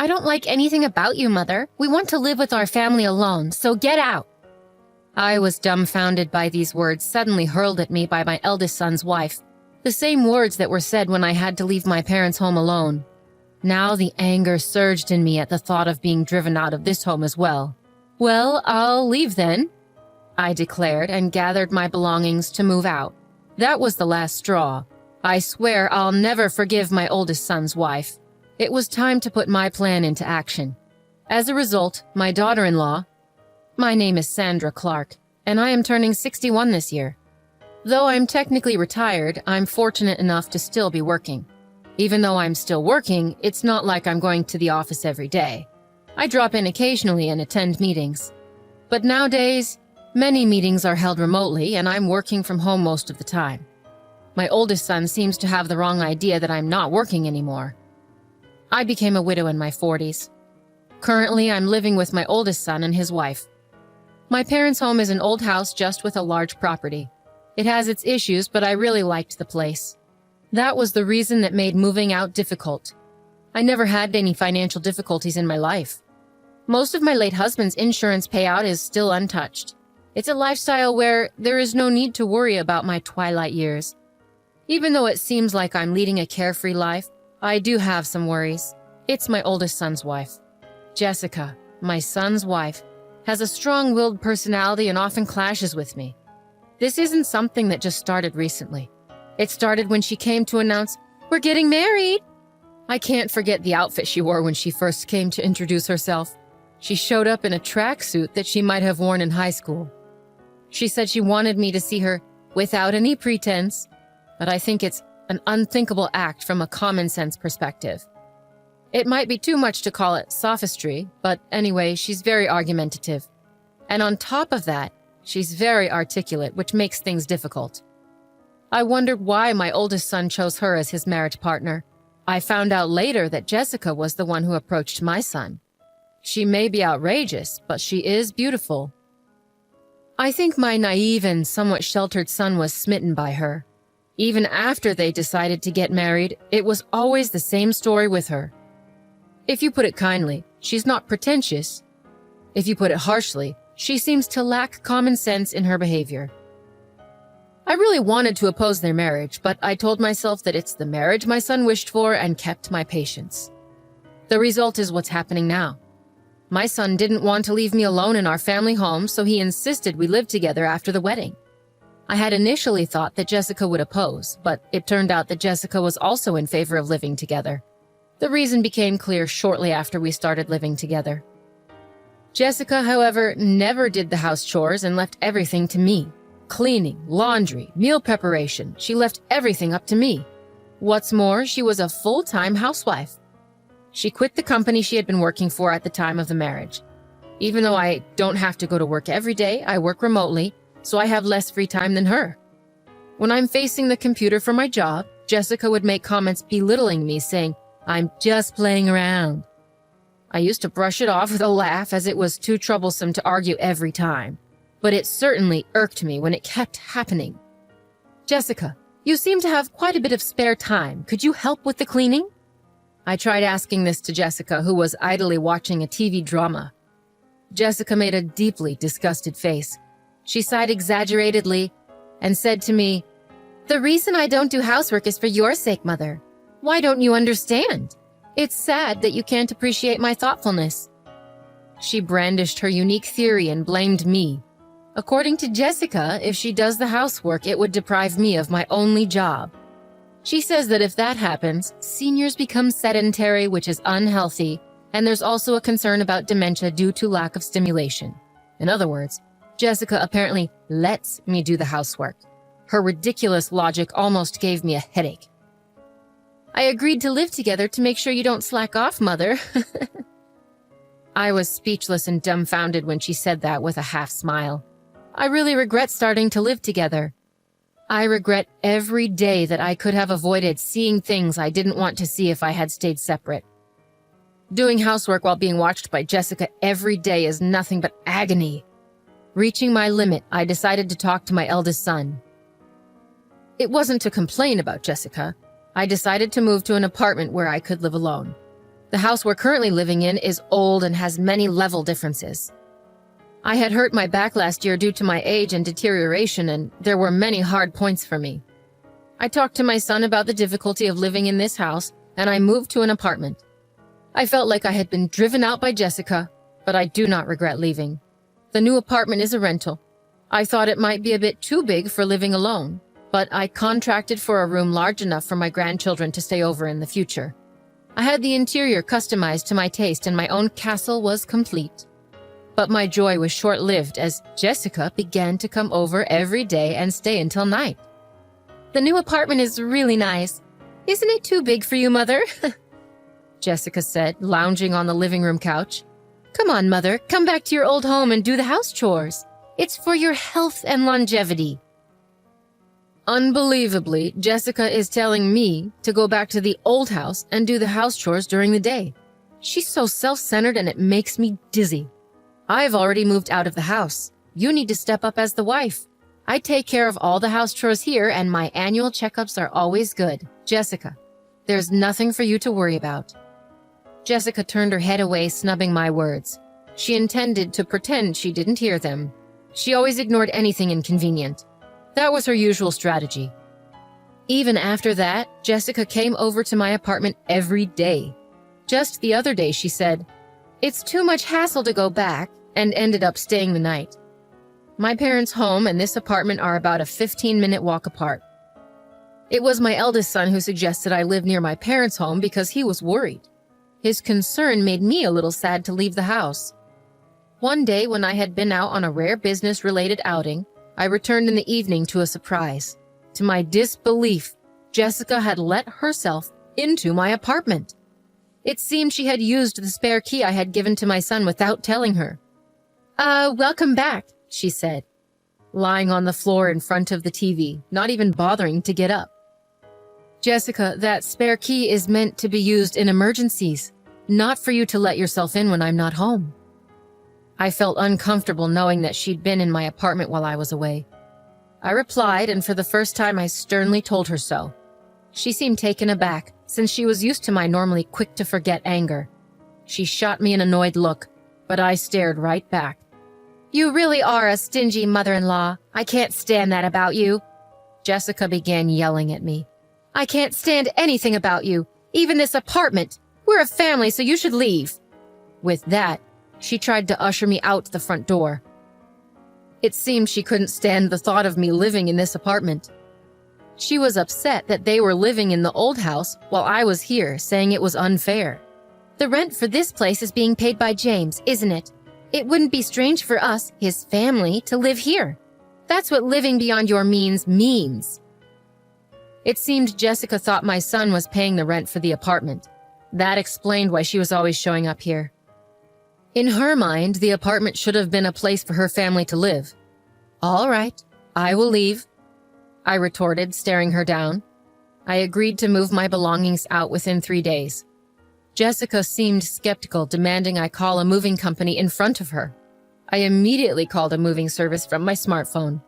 I don't like anything about you, Mother. We want to live with our family alone, so get out. I was dumbfounded by these words suddenly hurled at me by my eldest son's wife. The same words that were said when I had to leave my parents' home alone. Now the anger surged in me at the thought of being driven out of this home as well. Well, I'll leave then, I declared and gathered my belongings to move out. That was the last straw. I swear I'll never forgive my oldest son's wife. It was time to put my plan into action. As a result, my daughter-in-law, my name is Sandra Clark, and I am turning 61 this year. Though I'm technically retired, I'm fortunate enough to still be working. Even though I'm still working, it's not like I'm going to the office every day. I drop in occasionally and attend meetings. But nowadays, many meetings are held remotely, and I'm working from home most of the time. My oldest son seems to have the wrong idea that I'm not working anymore. I became a widow in my 40s. Currently, I'm living with my oldest son and his wife. My parents' home is an old house just with a large property. It has its issues, but I really liked the place. That was the reason that made moving out difficult. I never had any financial difficulties in my life. Most of my late husband's insurance payout is still untouched. It's a lifestyle where there is no need to worry about my twilight years. Even though it seems like I'm leading a carefree life, I do have some worries. It's my oldest son's wife. Jessica, my son's wife, has a strong-willed personality and often clashes with me. This isn't something that just started recently. It started when she came to announce, "We're getting married." I can't forget the outfit she wore when she first came to introduce herself. She showed up in a tracksuit that she might have worn in high school. She said she wanted me to see her without any pretense, but I think it's an unthinkable act from a common-sense perspective. It might be too much to call it sophistry, but anyway, she's very argumentative. And on top of that, she's very articulate, which makes things difficult. I wondered why my oldest son chose her as his marriage partner. I found out later that Jessica was the one who approached my son. She may be outrageous, but she is beautiful. I think my naive and somewhat sheltered son was smitten by her. Even after they decided to get married, it was always the same story with her. If you put it kindly, she's not pretentious. If you put it harshly, she seems to lack common sense in her behavior. I really wanted to oppose their marriage, but I told myself that it's the marriage my son wished for and kept my patience. The result is what's happening now. My son didn't want to leave me alone in our family home, so he insisted we live together after the wedding. I had initially thought that Jessica would oppose, but it turned out that Jessica was also in favor of living together. The reason became clear shortly after we started living together. Jessica, however, never did the house chores and left everything to me. Cleaning, laundry, meal preparation, she left everything up to me. What's more, she was a full-time housewife. She quit the company she had been working for at the time of the marriage. Even though I don't have to go to work every day, I work remotely, so I have less free time than her. When I'm facing the computer for my job, Jessica would make comments belittling me, saying, "I'm just playing around." I used to brush it off with a laugh as it was too troublesome to argue every time. But it certainly irked me when it kept happening. "Jessica, you seem to have quite a bit of spare time. Could you help with the cleaning?" I tried asking this to Jessica, who was idly watching a TV drama. Jessica made a deeply disgusted face. She sighed exaggeratedly and said to me, "The reason I don't do housework is for your sake, Mother. Why don't you understand? It's sad that you can't appreciate my thoughtfulness." She brandished her unique theory and blamed me. According to Jessica, if she does the housework, it would deprive me of my only job. She says that if that happens, seniors become sedentary, which is unhealthy, and there's also a concern about dementia due to lack of stimulation. In other words, Jessica apparently lets me do the housework. Her ridiculous logic almost gave me a headache. "I agreed to live together to make sure you don't slack off, Mother." I was speechless and dumbfounded when she said that with a half smile. I really regret starting to live together. I regret every day that I could have avoided seeing things I didn't want to see if I had stayed separate. Doing housework while being watched by Jessica every day is nothing but agony. Reaching my limit, I decided to talk to my eldest son. It wasn't to complain about Jessica. I decided to move to an apartment where I could live alone. The house we're currently living in is old and has many level differences. I had hurt my back last year due to my age and deterioration, and there were many hard points for me. I talked to my son about the difficulty of living in this house, and I moved to an apartment. I felt like I had been driven out by Jessica, but I do not regret leaving. The new apartment is a rental. I thought it might be a bit too big for living alone, but I contracted for a room large enough for my grandchildren to stay over in the future. I had the interior customized to my taste and my own castle was complete. But my joy was short-lived as Jessica began to come over every day and stay until night. The new apartment is really nice. Isn't it too big for you, Mother? Jessica said, lounging on the living room couch. Come on, Mother, come back to your old home and do the house chores. It's for your health and longevity. Unbelievably, Jessica is telling me to go back to the old house and do the house chores during the day. She's so self-centered and it makes me dizzy. I've already moved out of the house. You need to step up as the wife. I take care of all the house chores here and my annual checkups are always good. Jessica, there's nothing for you to worry about. Jessica turned her head away, snubbing my words. She intended to pretend she didn't hear them. She always ignored anything inconvenient. That was her usual strategy. Even after that, Jessica came over to my apartment every day. Just the other day, she said, "It's too much hassle to go back," and ended up staying the night. My parents' home and this apartment are about a 15-minute walk apart. It was my eldest son who suggested I live near my parents' home because he was worried. His concern made me a little sad to leave the house. One day when I had been out on a rare business-related outing, I returned in the evening to a surprise. To my disbelief, Jessica had let herself into my apartment. It seemed she had used the spare key I had given to my son without telling her. Welcome back," she said, lying on the floor in front of the TV, not even bothering to get up. "Jessica, that spare key is meant to be used in emergencies, not for you to let yourself in when I'm not home." I felt uncomfortable knowing that she'd been in my apartment while I was away. I replied, and for the first time I sternly told her so. She seemed taken aback, since she was used to my normally quick-to-forget anger. She shot me an annoyed look, but I stared right back. "You really are a stingy mother-in-law. I can't stand that about you." Jessica began yelling at me. "I can't stand anything about you, even this apartment. We're a family, so you should leave." With that, she tried to usher me out the front door. It seemed she couldn't stand the thought of me living in this apartment. She was upset that they were living in the old house while I was here, saying it was unfair. "The rent for this place is being paid by James, isn't it? It wouldn't be strange for us, his family, to live here. That's what living beyond your means means." It seemed Jessica thought my son was paying the rent for the apartment. That explained why she was always showing up here. In her mind, the apartment should have been a place for her family to live. "All right, I will leave," I retorted, staring her down. I agreed to move my belongings out within 3 days. Jessica seemed skeptical, demanding I call a moving company in front of her. I immediately called a moving service from my smartphone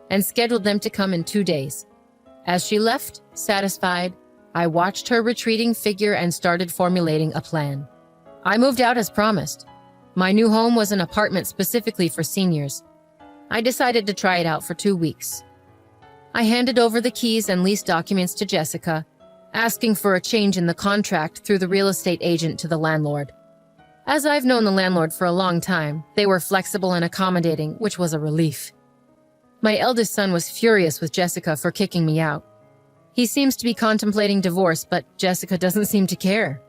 and scheduled them to come in 2 days. As she left, satisfied, I watched her retreating figure and started formulating a plan. I moved out as promised. My new home was an apartment specifically for seniors. I decided to try it out for 2 weeks. I handed over the keys and lease documents to Jessica, asking for a change in the contract through the real estate agent to the landlord. As I've known the landlord for a long time, they were flexible and accommodating, which was a relief. My eldest son was furious with Jessica for kicking me out. He seems to be contemplating divorce, but Jessica doesn't seem to care.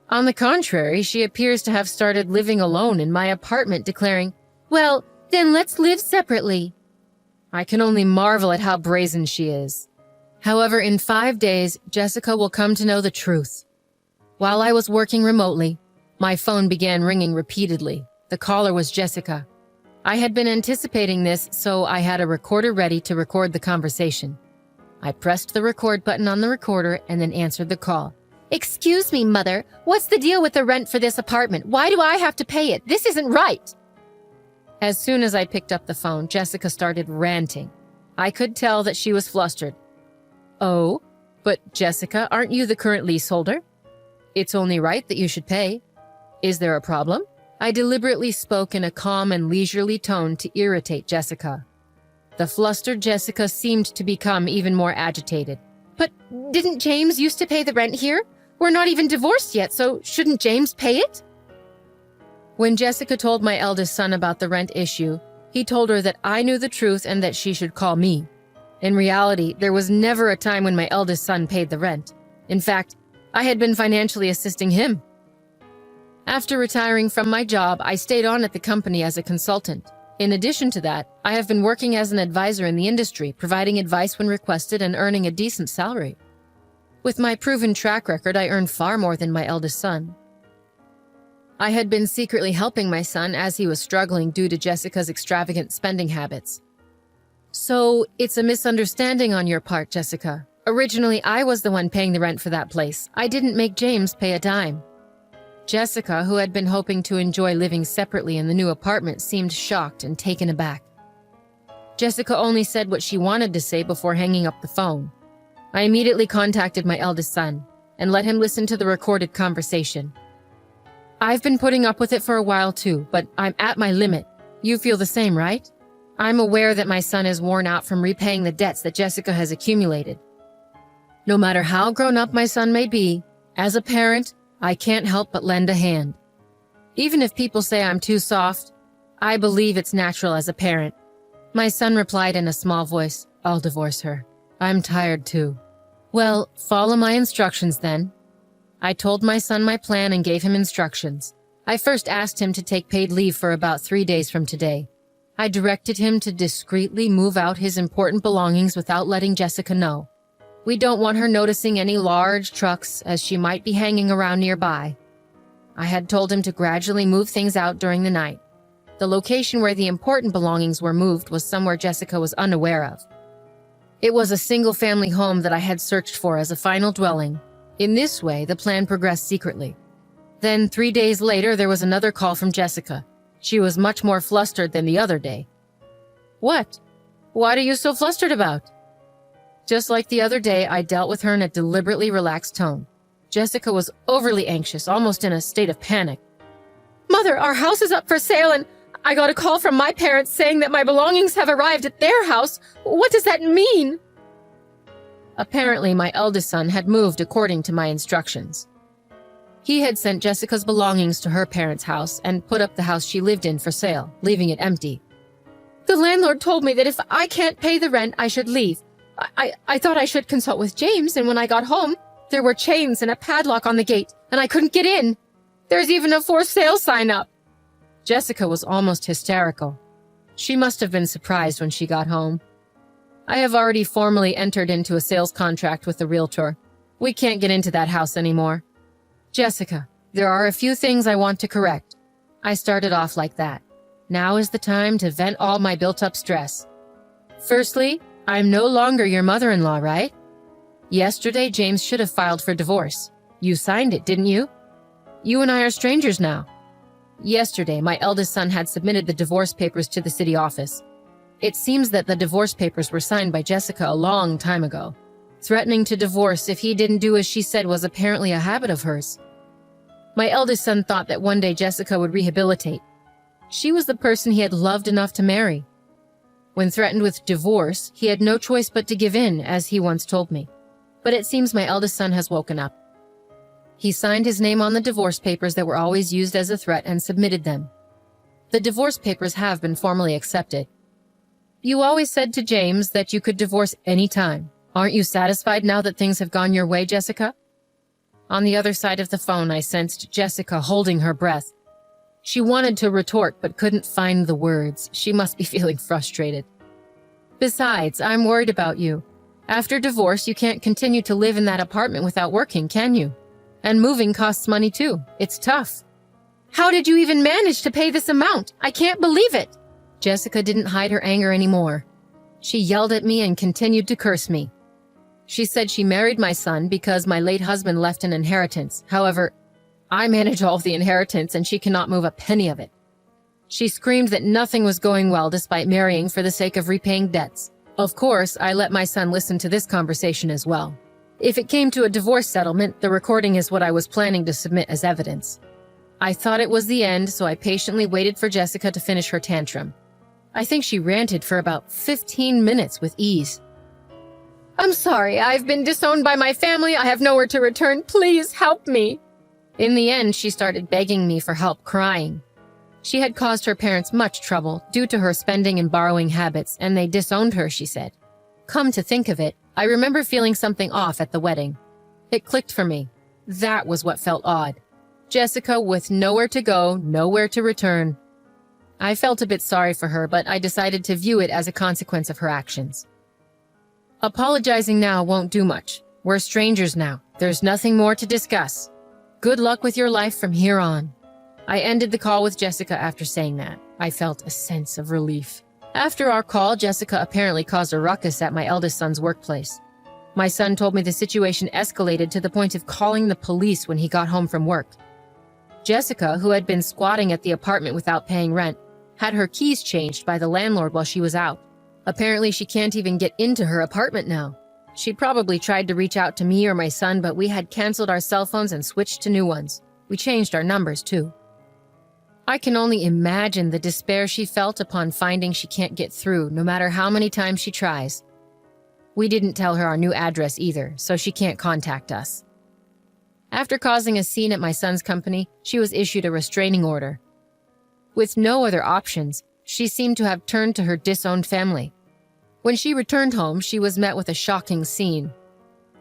On the contrary, she appears to have started living alone in my apartment, declaring, "Well, then let's live separately." I can only marvel at how brazen she is. However, in 5 days, Jessica will come to know the truth. While I was working remotely, my phone began ringing repeatedly. The caller was Jessica. I had been anticipating this, so I had a recorder ready to record the conversation. I pressed the record button on the recorder and then answered the call. "Excuse me, Mother. What's the deal with the rent for this apartment? Why do I have to pay it? This isn't right." As soon as I picked up the phone, Jessica started ranting. I could tell that she was flustered. "Oh, but Jessica, aren't you the current leaseholder?" It's only right that you should pay. Is there a problem? I deliberately spoke in a calm and leisurely tone to irritate Jessica. The flustered Jessica seemed to become even more agitated. But didn't James used to pay the rent here? We're not even divorced yet, so shouldn't James pay it? When Jessica told my eldest son about the rent issue, he told her that I knew the truth and that she should call me. In reality, there was never a time when my eldest son paid the rent. In fact, I had been financially assisting him. After retiring from my job, I stayed on at the company as a consultant. In addition to that, I have been working as an advisor in the industry, providing advice when requested and earning a decent salary. With my proven track record, I earned far more than my eldest son. I had been secretly helping my son as he was struggling due to Jessica's extravagant spending habits. So, it's a misunderstanding on your part, Jessica. Originally, I was the one paying the rent for that place. I didn't make James pay a dime. Jessica, who had been hoping to enjoy living separately in the new apartment, seemed shocked and taken aback. Jessica only said what she wanted to say before hanging up the phone. I immediately contacted my eldest son and let him listen to the recorded conversation. I've been putting up with it for a while too, but I'm at my limit. You feel the same, right? I'm aware that my son is worn out from repaying the debts that Jessica has accumulated. No matter how grown up my son may be, as a parent, I can't help but lend a hand. Even if people say I'm too soft, I believe it's natural as a parent. My son replied in a small voice, I'll divorce her. I'm tired too. Well, follow my instructions then. I told my son my plan and gave him instructions. I first asked him to take paid leave for about 3 days from today. I directed him to discreetly move out his important belongings without letting Jessica know. We don't want her noticing any large trucks, as she might be hanging around nearby. I had told him to gradually move things out during the night. The location where the important belongings were moved was somewhere Jessica was unaware of. It was a single-family home that I had searched for as a final dwelling. In this way, the plan progressed secretly. Then 3 days later, there was another call from Jessica. She was much more flustered than the other day. What? What are you so flustered about? Just like the other day, I dealt with her in a deliberately relaxed tone. Jessica was overly anxious, almost in a state of panic. Mother, our house is up for sale and I got a call from my parents saying that my belongings have arrived at their house. What does that mean? Apparently, my eldest son had moved according to my instructions. He had sent Jessica's belongings to her parents' house and put up the house she lived in for sale, leaving it empty. The landlord told me that if I can't pay the rent, I should leave. I thought I should consult with James, and when I got home, there were chains and a padlock on the gate, and I couldn't get in. There's even a for sale sign up. Jessica was almost hysterical. She must have been surprised when she got home. I have already formally entered into a sales contract with the realtor. We can't get into that house anymore. Jessica, there are a few things I want to correct. I started off like that. Now is the time to vent all my built-up stress. Firstly, I'm no longer your mother-in-law, right? Yesterday, James should have filed for divorce. You signed it, didn't you? You and I are strangers now. Yesterday, my eldest son had submitted the divorce papers to the city office. It seems that the divorce papers were signed by Jessica a long time ago. Threatening to divorce if he didn't do as she said was apparently a habit of hers. My eldest son thought that one day Jessica would rehabilitate. She was the person he had loved enough to marry. When threatened with divorce, he had no choice but to give in, as he once told me. But it seems my eldest son has woken up. He signed his name on the divorce papers that were always used as a threat and submitted them. The divorce papers have been formally accepted. You always said to James that you could divorce any time. Aren't you satisfied now that things have gone your way, Jessica? On the other side of the phone, I sensed Jessica holding her breath. She wanted to retort but couldn't find the words. She must be feeling frustrated. Besides, I'm worried about you. After divorce, you can't continue to live in that apartment without working, can you? And moving costs money too. It's tough. How did you even manage to pay this amount? I can't believe it. Jessica didn't hide her anger anymore. She yelled at me and continued to curse me. She said she married my son because my late husband left an inheritance. However, I manage all of the inheritance and she cannot move a penny of it. She screamed that nothing was going well despite marrying for the sake of repaying debts. Of course, I let my son listen to this conversation as well. If it came to a divorce settlement, the recording is what I was planning to submit as evidence. I thought it was the end, so I patiently waited for Jessica to finish her tantrum. I think she ranted for about 15 minutes with ease. "I'm sorry, I've been disowned by my family. I have nowhere to return. Please help me." In the end, she started begging me for help, crying. She had caused her parents much trouble due to her spending and borrowing habits, and they disowned her, she said. Come to think of it, I remember feeling something off at the wedding. It clicked for me. That was what felt odd. Jessica with nowhere to go, nowhere to return. I felt a bit sorry for her, but I decided to view it as a consequence of her actions. Apologizing now won't do much. We're strangers now. There's nothing more to discuss. Good luck with your life from here on. I ended the call with Jessica after saying that. I felt a sense of relief. After our call, Jessica apparently caused a ruckus at my eldest son's workplace. My son told me the situation escalated to the point of calling the police when he got home from work. Jessica, who had been squatting at the apartment without paying rent, had her keys changed by the landlord while she was out. Apparently, she can't even get into her apartment now. She probably tried to reach out to me or my son, but we had canceled our cell phones and switched to new ones. We changed our numbers, too. I can only imagine the despair she felt upon finding she can't get through, no matter how many times she tries. We didn't tell her our new address either, so she can't contact us. After causing a scene at my son's company, she was issued a restraining order. With no other options, she seemed to have turned to her disowned family. When she returned home, she was met with a shocking scene.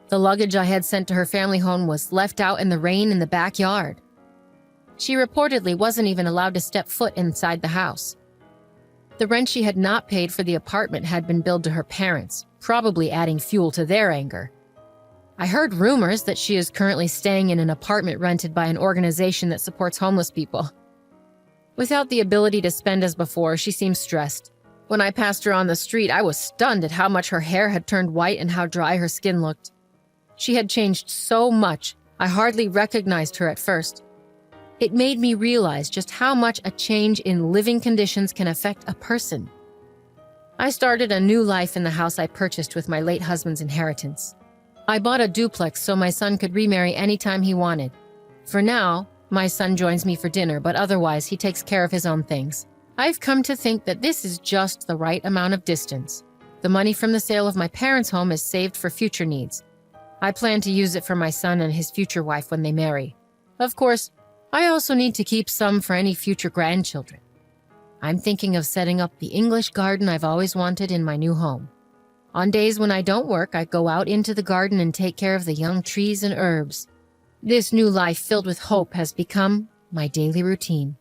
The luggage I had sent to her family home was left out in the rain in the backyard. She reportedly wasn't even allowed to step foot inside the house. The rent she had not paid for the apartment had been billed to her parents, probably adding fuel to their anger. I heard rumors that she is currently staying in an apartment rented by an organization that supports homeless people. Without the ability to spend as before, she seemed stressed. When I passed her on the street, I was stunned at how much her hair had turned white and how dry her skin looked. She had changed so much, I hardly recognized her at first. It made me realize just how much a change in living conditions can affect a person. I started a new life in the house I purchased with my late husband's inheritance. I bought a duplex so my son could remarry anytime he wanted. For now, my son joins me for dinner, but otherwise he takes care of his own things. I've come to think that this is just the right amount of distance. The money from the sale of my parents' home is saved for future needs. I plan to use it for my son and his future wife when they marry. Of course, I also need to keep some for any future grandchildren. I'm thinking of setting up the English garden I've always wanted in my new home. On days when I don't work, I go out into the garden and take care of the young trees and herbs. This new life filled with hope has become my daily routine.